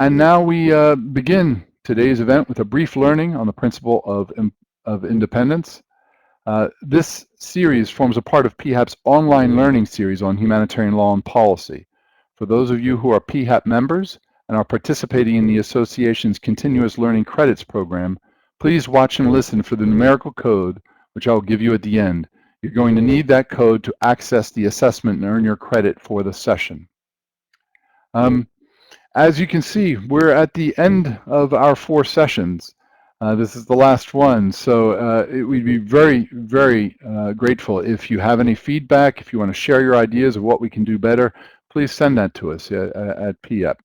And now we begin today's event with a brief learning on the principle of independence. This series forms a part of PHAP's online learning series on humanitarian law and policy. For those of you who are PHAP members and are participating in the association's continuous learning credits program, please watch and listen for the numerical code, which I'll give you at the end. You're going to need that code to access the assessment and earn your credit for the session. As you can see, we're at the end of our 4 sessions. This is the last one, so we'd be very, very grateful if you have any feedback, if you want to share your ideas of what we can do better, please send that to us at PHAP.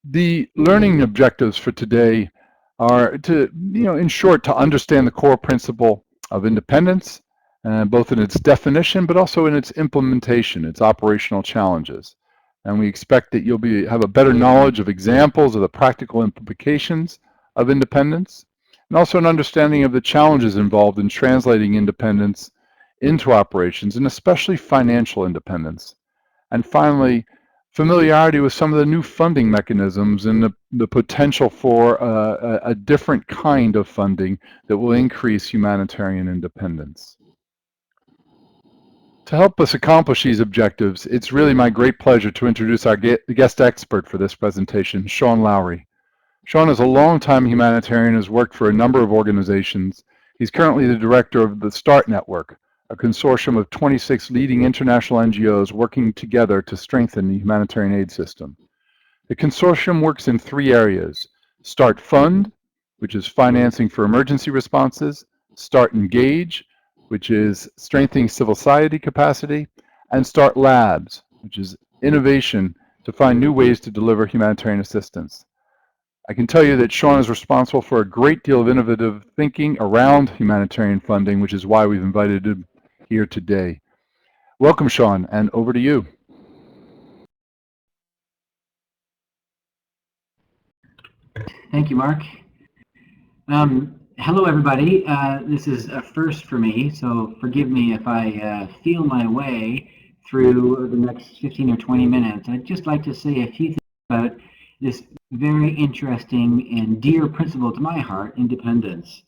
The learning objectives for today are to, in short, to understand the core principle of independence, both in its definition, but also in its implementation, its operational challenges. And we expect that you'll have a better knowledge of examples of the practical implications of independence, and also an understanding of the challenges involved in translating independence into operations, and especially financial independence. And finally, familiarity with some of the new funding mechanisms and the potential for a different kind of funding that will increase humanitarian independence. To help us accomplish these objectives, it's really my great pleasure to introduce our guest expert for this presentation, Sean Lowry. Sean is a longtime humanitarian and has worked for a number of organizations. He's currently the director of the START Network, a consortium of 26 leading international NGOs working together to strengthen the humanitarian aid system. The consortium works in 3 areas: START Fund, which is financing for emergency responses; START Engage, which is strengthening civil society capacity; and START Labs, which is innovation to find new ways to deliver humanitarian assistance. I can tell you that Sean is responsible for a great deal of innovative thinking around humanitarian funding, which is why we've invited him here today. Welcome, Sean, and over to you. Thank you, Mark. Hello, everybody. This is a first for me, so forgive me if I feel my way through the next 15 or 20 minutes. I'd just like to say a few things about this very interesting and dear principle to my heart, independence.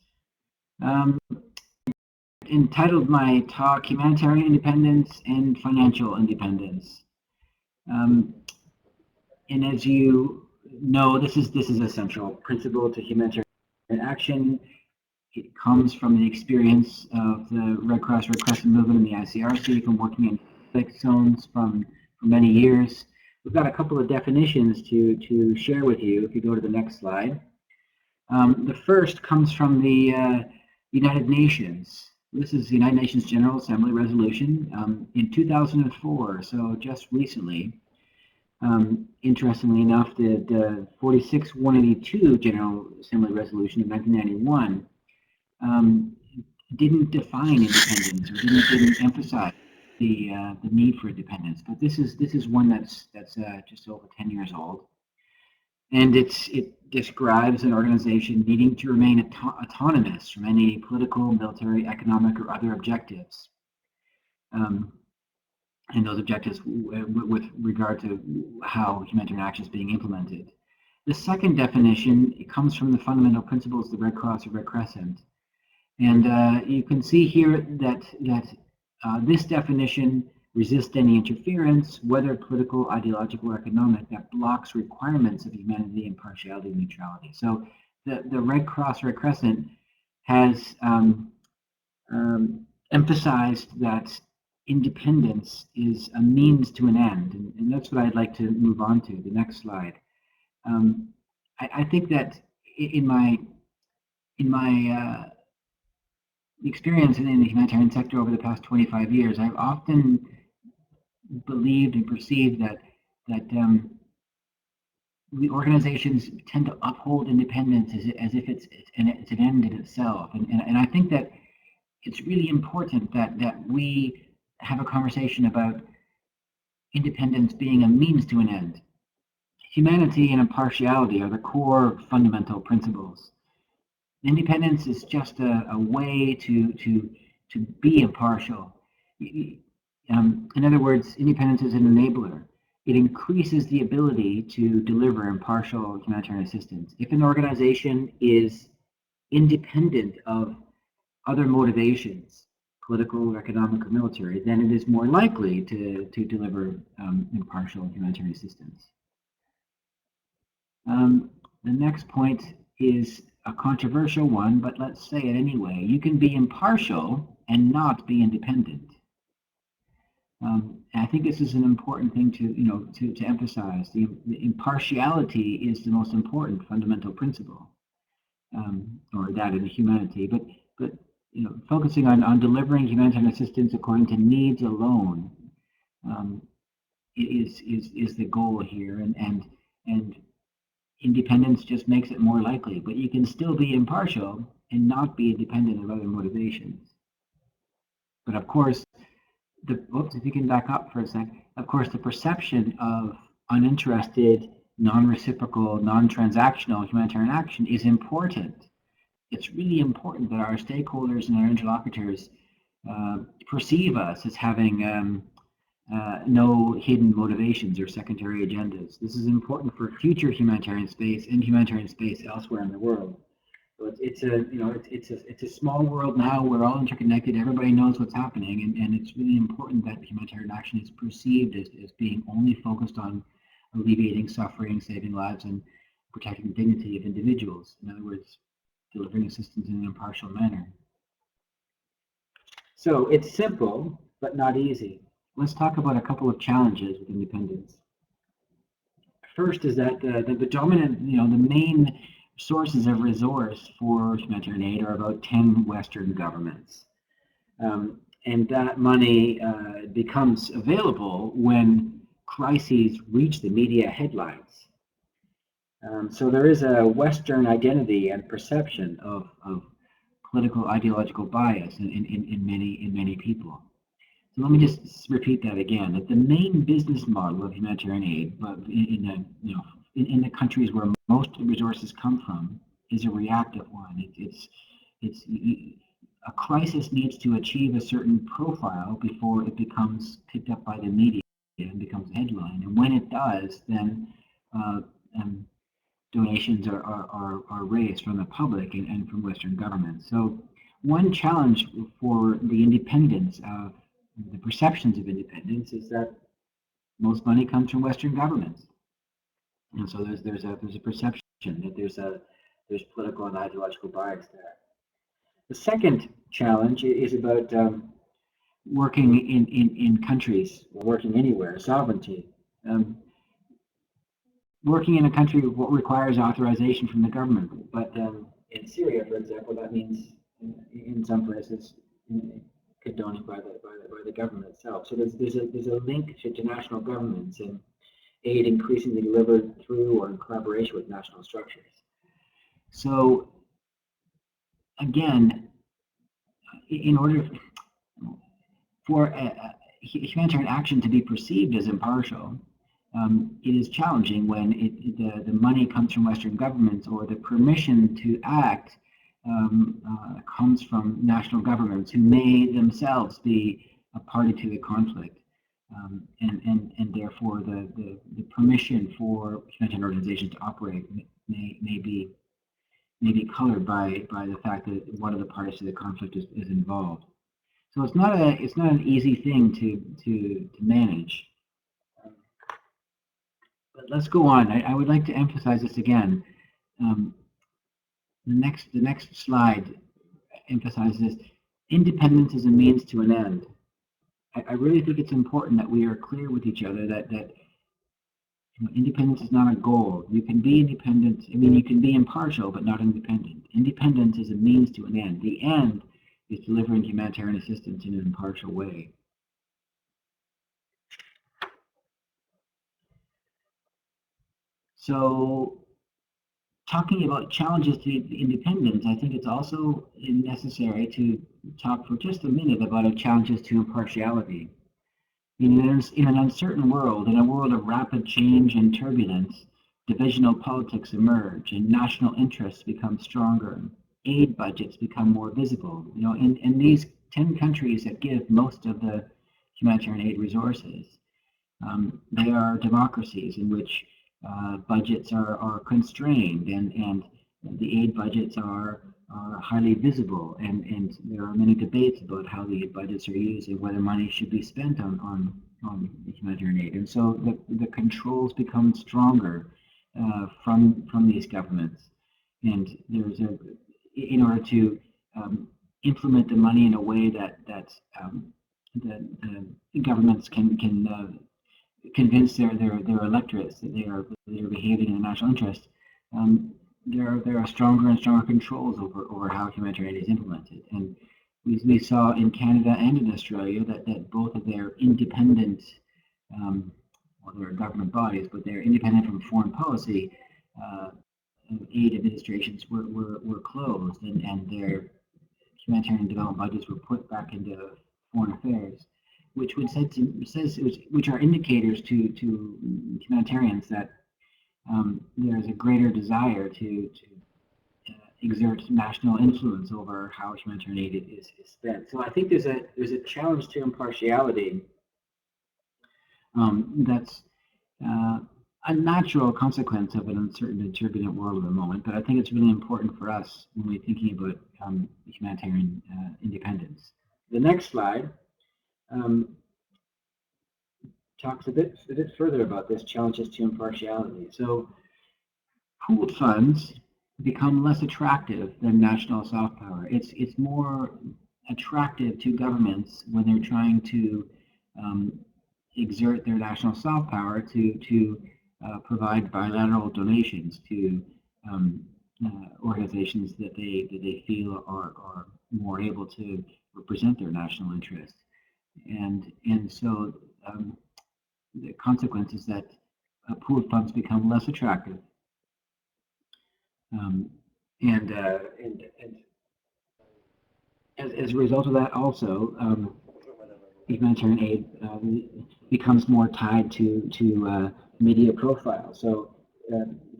Entitled my talk, Humanitarian Independence and Financial Independence. And as you know, this is a central principle to humanitarian action. It comes from the experience of the Red Cross, Red Crescent movement in the ICRC, from working in conflict zones for many years. We've got a couple of definitions to share with you if you go to the next slide. The first comes from the United Nations. This is the United Nations General Assembly resolution in 2004, so just recently. Interestingly enough, the 46-182 General Assembly Resolution of 1991 didn't define independence, or didn't emphasize the need for independence. But this is one that's just over 10 years old, and it describes an organization needing to remain autonomous from any political, military, economic, or other objectives. And those objectives with regard to how humanitarian action is being implemented. The second definition, it comes from the fundamental principles of the Red Cross or Red Crescent. And you can see here that this definition resists any interference, whether political, ideological, or economic, that blocks requirements of humanity, impartiality, and neutrality. So the Red Cross, Red Crescent has emphasized that independence is a means to an end, and that's what I'd like to move on to, the next slide. I think that in my experience in the humanitarian sector over the past 25 years, I've often believed and perceived that the organizations tend to uphold independence as if it's an end in itself, and I think that it's really important that we have a conversation about independence being a means to an end. Humanity and impartiality are the core fundamental principles. Independence is just a way to be impartial. In other words, independence is an enabler. it increases the ability to deliver impartial humanitarian assistance. If an organization is independent of other motivations, political, economic, or military, then it is more likely to deliver impartial humanitarian assistance. The next point is a controversial one, but let's say it anyway. You can be impartial and not be independent. And I think this is an important thing to emphasize. The impartiality is the most important fundamental principle, or that in humanity. But focusing on delivering humanitarian assistance according to needs alone is the goal here, and independence just makes it more likely. But you can still be impartial and not be independent of other motivations. But of course, if you can back up for a sec, of course, the perception of uninterested, non-reciprocal, non-transactional humanitarian action is important. It's really important that our stakeholders and our interlocutors perceive us as having no hidden motivations or secondary agendas. This is important for future humanitarian space and humanitarian space elsewhere in the world. So it's a small world now. We're all interconnected. Everybody knows what's happening, and it's really important that humanitarian action is perceived as being only focused on alleviating suffering, saving lives, and protecting the dignity of individuals. In other words, delivering assistance in an impartial manner. So it's simple, but not easy. Let's talk about a couple of challenges with independence. First is that the dominant, the main sources of resource for humanitarian aid are about 10 Western governments. And that money becomes available when crises reach the media headlines. So there is a Western identity and perception of political ideological bias in many people. So let me just repeat that again. That the main business model of humanitarian aid, in the countries where most resources come from, is a reactive one. It's a crisis needs to achieve a certain profile before it becomes picked up by the media and becomes a headline. And when it does, then donations are raised from the public and from Western governments. So one challenge for the independence of the perceptions of independence is that most money comes from Western governments, and so there's a perception that there's political and ideological bias there. The second challenge is about working in countries, working anywhere, sovereignty. Working in a country requires authorization from the government, but in Syria, for example, that means in some places condoning by the government itself. So there's a link to national governments and aid increasingly delivered through or in collaboration with national structures. So again, in order for humanitarian action to be perceived as impartial, it is challenging when the money comes from Western governments, or the permission to act comes from national governments who may themselves be a party to the conflict, and therefore the permission for humanitarian organizations to operate may be colored by the fact that one of the parties to the conflict is involved. So it's not an easy thing to manage. But let's go on. I would like to emphasize this again. The next slide emphasizes independence is a means to an end. I really think it's important that we are clear with each other that independence is not a goal. You can be independent. I mean, you can be impartial, but not independent. Independence is a means to an end. The end is delivering humanitarian assistance in an impartial way. So, talking about challenges to independence, I think it's also necessary to talk for just a minute about challenges to impartiality. In an uncertain world, in a world of rapid change and turbulence, divisional politics emerge and national interests become stronger. Aid budgets become more visible. In these 10 countries that give most of the humanitarian aid resources, They are democracies in which budgets are constrained, and the aid budgets are highly visible, and there are many debates about how the aid budgets are used and whether money should be spent on humanitarian aid. And so the controls become stronger from these governments. And there's in order to implement the money in a way that the governments can convince their electorates that they are behaving in the national interest, there are stronger and stronger controls over how humanitarian aid is implemented. And we saw in Canada and in Australia that both of their independent, well, they're government bodies, but they're independent from foreign policy, aid administrations were closed, and their humanitarian development budgets were put back into foreign affairs, which which are indicators to humanitarians that there is a greater desire to exert national influence over how humanitarian aid is spent. So I think there's a challenge to impartiality that's a natural consequence of an uncertain and turbulent world at the moment, but I think it's really important for us when we're thinking about humanitarian independence. The next slide talks a bit further about this, challenges to impartiality. So pooled funds become less attractive than national soft power. It's more attractive to governments when they're trying to exert their national soft power to provide bilateral donations to organizations that they feel are more able to represent their national interest. And so the consequence is that pooled funds become less attractive. And as a result of that, also humanitarian aid becomes more tied to media profile. So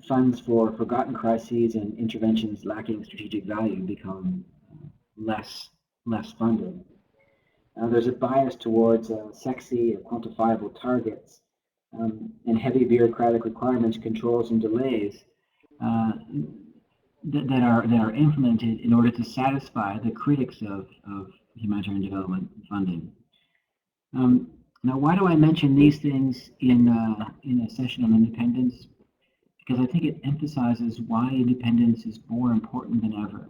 funds for forgotten crises and interventions lacking strategic value become less funded. There's a bias towards sexy or quantifiable targets and heavy bureaucratic requirements, controls, and delays that are implemented in order to satisfy the critics of humanitarian development funding. Now, why do I mention these things in a session on independence? Because I think it emphasizes why independence is more important than ever.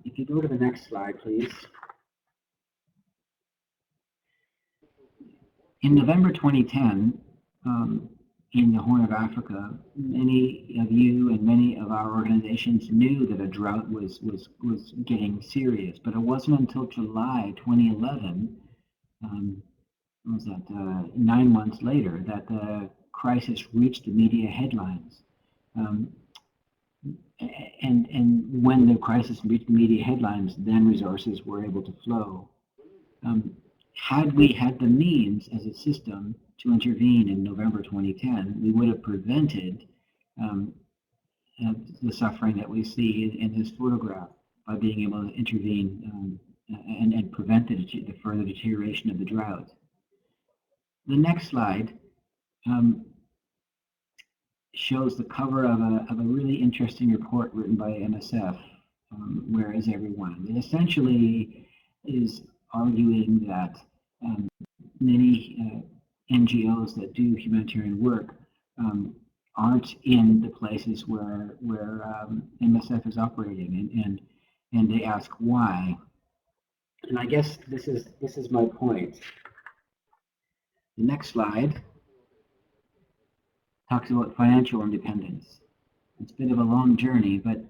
If you go to the next slide, please. In November 2010, in the Horn of Africa, many of you and many of our organizations knew that a drought was getting serious, but it wasn't until July 2011, was that 9 months later, that the crisis reached the media headlines. And when the crisis reached the media headlines, then resources were able to flow. Had we had the means as a system to intervene in November 2010, we would have prevented the suffering that we see in this photograph by being able to intervene and prevent the further deterioration of the drought. The next slide shows the cover of a really interesting report written by MSF, Where Is Everyone? It essentially is arguing that many NGOs that do humanitarian work aren't in the places where MSF is operating, and they ask why. And I guess this is my point. The next slide talks about financial independence. It's a bit of a long journey, but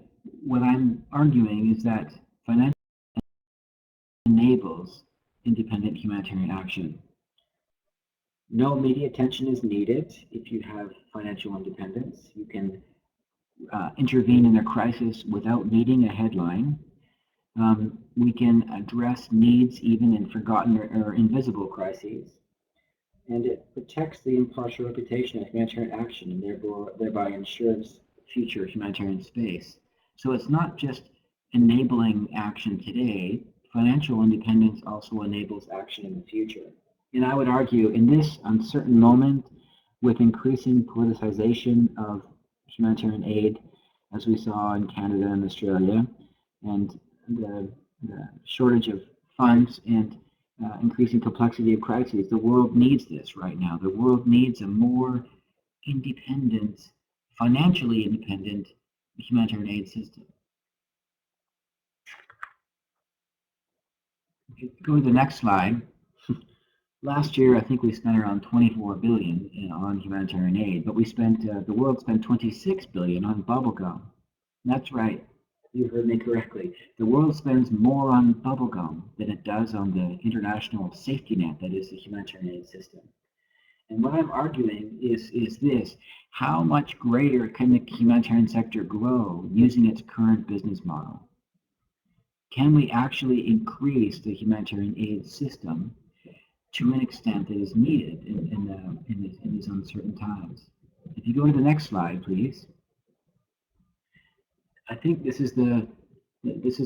what I'm arguing is that financial enables independent humanitarian action. No media attention is needed if you have financial independence. You can intervene in a crisis without needing a headline. We can address needs even in forgotten or invisible crises. And it protects the impartial reputation of humanitarian action and thereby ensures future humanitarian space. So it's not just enabling action today. Financial independence also enables action in the future. And I would argue in this uncertain moment, with increasing politicization of humanitarian aid, as we saw in Canada and Australia, and the shortage of funds and increasing complexity of crises, the world needs this right now. The world needs a more independent, financially independent humanitarian aid system. If you go to the next slide, last year I think we spent around 24 billion on humanitarian aid, but we spent the world spent 26 billion on bubblegum. That's right. You heard me correctly. The world spends more on bubblegum than it does on the international safety net that is the humanitarian aid system. And what I'm arguing is this: how much greater can the humanitarian sector grow using its current business model? Can we actually increase the humanitarian aid system to an extent that is needed in these uncertain times? If you go to the next slide, please. I think this is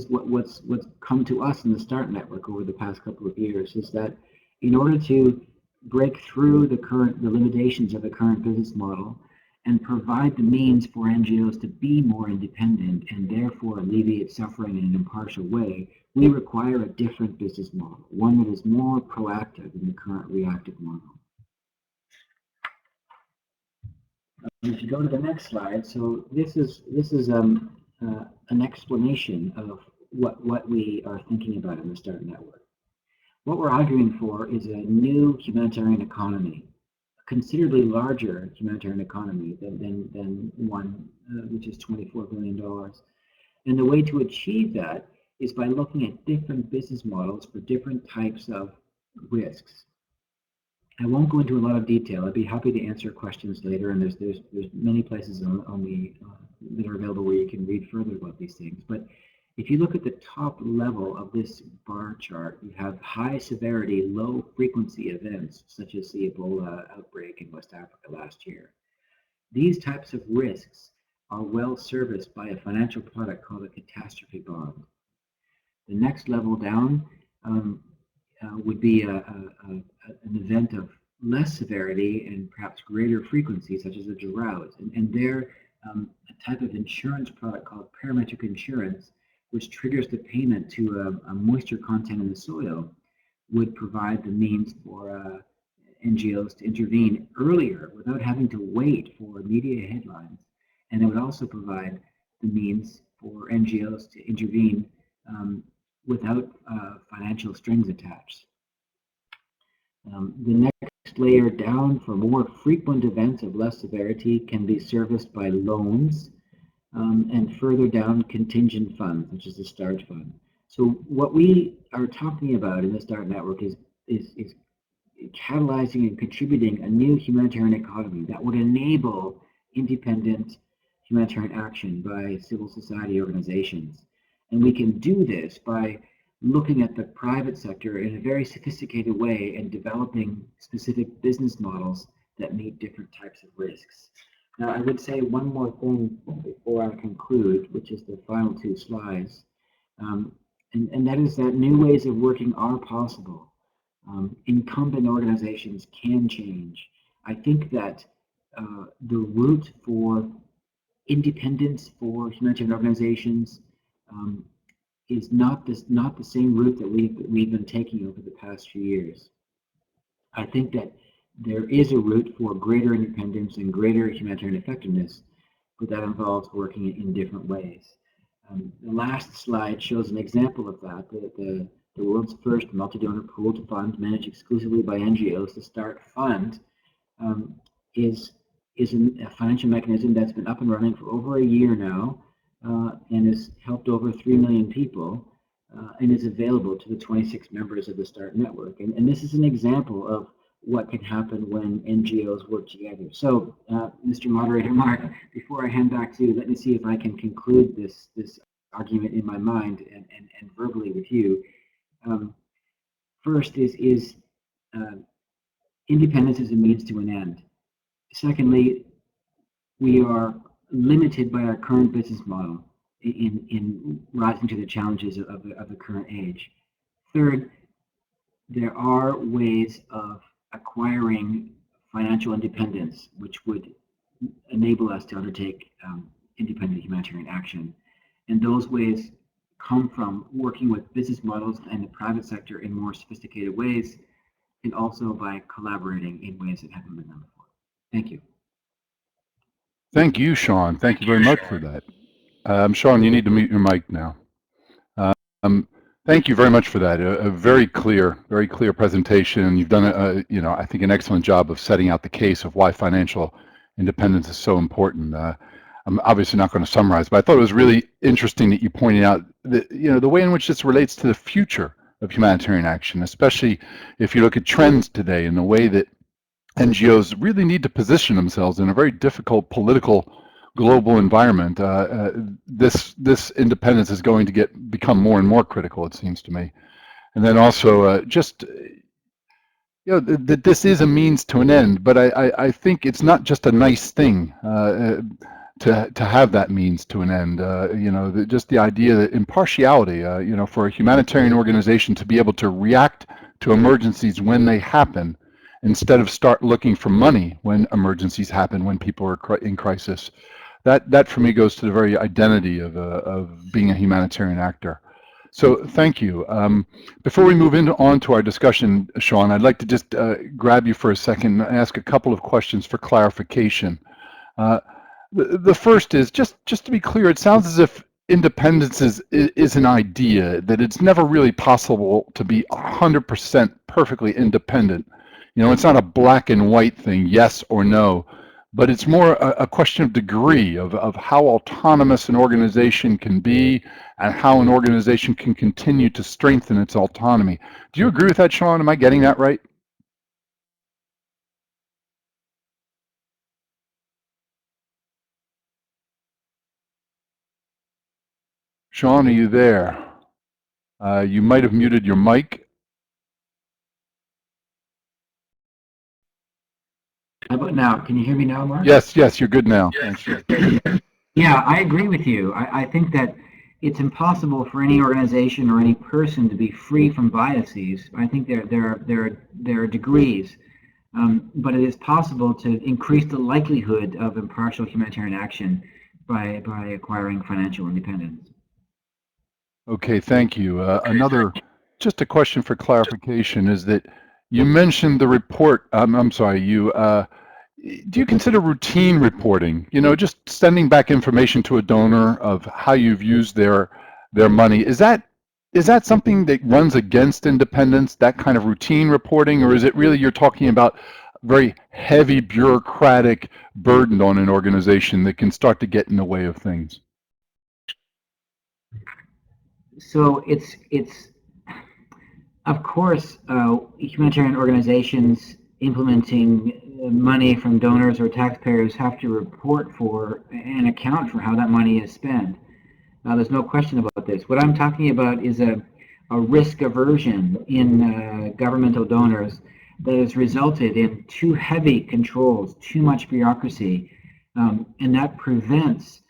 what's come to us in the START network over the past couple of years, is that in order to break through the limitations of the current business model and provide the means for NGOs to be more independent and therefore alleviate suffering in an impartial way, we require a different business model, one that is more proactive than the current reactive model. If you go to the next slide, so this is an explanation of what we are thinking about in the START network. What we're arguing for is a new humanitarian economy, a considerably larger humanitarian economy than one which is $24 billion. And the way to achieve that is by looking at different business models for different types of risks. I won't go into a lot of detail. I'd be happy to answer questions later, and there's many places on the that are available where you can read further about these things. But if you look at the top level of this bar chart, you have high severity, low frequency events, such as the Ebola outbreak in West Africa last year. These types of risks are well serviced by a financial product called a catastrophe bond. The next level down would be an event of less severity and perhaps greater frequency, such as a drought. And there, a type of insurance product called parametric insurance, which triggers the payment to a moisture content in the soil, would provide the means for NGOs to intervene earlier without having to wait for media headlines. And it would also provide the means for NGOs to intervene without financial strings attached. The next layer down, for more frequent events of less severity, can be serviced by loans, and further down, contingent funds, which is the START fund. So what we are talking about in the START network is catalyzing and contributing a new humanitarian economy that would enable independent humanitarian action by civil society organizations. And we can do this by looking at the private sector in a very sophisticated way and developing specific business models that meet different types of risks. Now, I would say one more thing before I conclude, which is the final two slides, and that is that new ways of working are possible. Incumbent organizations can change. I think that the route for independence for humanitarian organizations is not the same route that we've been taking over the past few years. I think that there is a route for greater independence and greater humanitarian effectiveness, but that involves working in different ways. The last slide shows an example of that. The world's first multi-donor pool to fund managed exclusively by NGOs, the START Fund, is a financial mechanism that's been up and running for over a year now, and has helped over 3 million people, and is available to the 26 members of the START network. And this is an example of what can happen when NGOs work together. So, Mr. Moderator Mark, before I hand back to you, let me see if I can conclude this argument in my mind and verbally with you. First is independence is a means to an end. Secondly, we are limited by our current business model in rising to the challenges of the current age. Third, there are ways of acquiring financial independence, which would enable us to undertake independent humanitarian action. And those ways come from working with business models and the private sector in more sophisticated ways, and also by collaborating in ways that haven't been done before. Thank you. Thank you, Sean. Thank you very much for that. Sean, you need to mute your mic now. Thank you very much for that. A very clear presentation. You've done, I think, an excellent job of setting out the case of why financial independence is so important. I'm obviously not going to summarize, but I thought it was really interesting that you pointed out that, the way in which this relates to the future of humanitarian action, especially if you look at trends today and the way that NGOs really need to position themselves in a very difficult political global environment. This independence is going to become more and more critical, it seems to me. And then also that this is a means to an end, but I think it's not just a nice thing to have that means to an end. Just the idea that impartiality, for a humanitarian organization to be able to react to emergencies when they happen, instead of start looking for money when emergencies happen, when people are in crisis. That for me goes to the very identity of being a humanitarian actor. So thank you. Before we move on to our discussion, Sean, I'd like to just grab you for a second and ask a couple of questions for clarification. The first is, just to be clear, it sounds as if independence is an idea, that it's never really possible to be 100% perfectly independent. It's not a black and white thing, yes or no, but it's more a question of degree, of how autonomous an organization can be and how an organization can continue to strengthen its autonomy. Do you agree with that, Sean? Am I getting that right? Sean, are you there? You might have muted your mic. How about now? Can you hear me now, Mark? Yes, you're good now. Thanks. Yeah, I agree with you. I think that it's impossible for any organization or any person to be free from biases. I think there are degrees, but it is possible to increase the likelihood of impartial humanitarian action by acquiring financial independence. Okay, thank you. Just a question for clarification is that you mentioned the report. I'm sorry. Do you consider routine reporting? Just sending back information to a donor of how you've used their money. Is that something that runs against independence? That kind of routine reporting, or is it really you're talking about very heavy bureaucratic burden on an organization that can start to get in the way of things? So it's of course humanitarian organizations implementing money from donors or taxpayers have to report for and account for how that money is spent. There's no question about this. What I'm talking about is a risk aversion in governmental donors that has resulted in too heavy controls, too much bureaucracy, and that prevents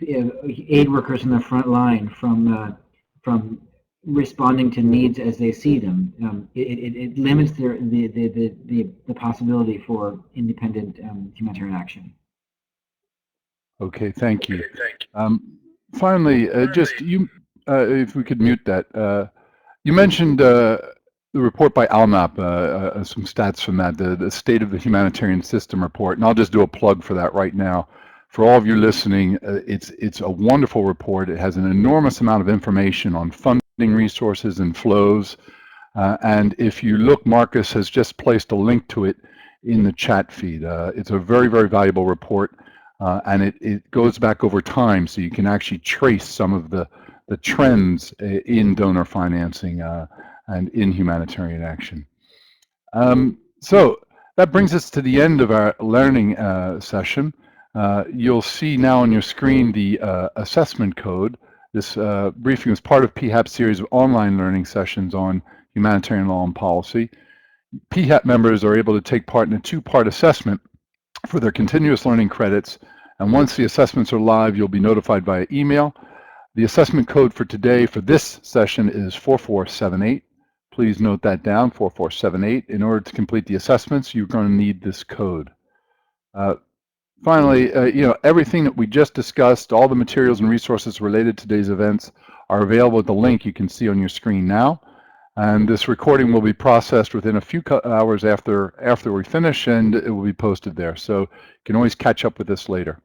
aid workers in the front line from responding to needs as they see them. It limits the possibility for independent humanitarian action. Okay, thank you. Finally, if we could mute that. You mentioned the report by ALMAP, some stats from that, the State of the Humanitarian System report, and I'll just do a plug for that right now. For all of you listening, it's a wonderful report. It has an enormous amount of information on funding resources and flows. And if you look, Marcus has just placed a link to it in the chat feed. It's a very, very valuable report, and it goes back over time, so you can actually trace some of the trends in donor financing and in humanitarian action. So that brings us to the end of our learning session. You'll see now on your screen the assessment code. This briefing is part of PHAP's series of online learning sessions on humanitarian law and policy. PHAP members are able to take part in a two-part assessment for their continuous learning credits, and once the assessments are live, you'll be notified via email. The assessment code for today for this session is 4478. Please note that down, 4478. In order to complete the assessments, you're going to need this code. Finally, everything that we just discussed, all the materials and resources related to today's events are available at the link you can see on your screen now. And this recording will be processed within a few hours after we finish, and it will be posted there. So you can always catch up with this later.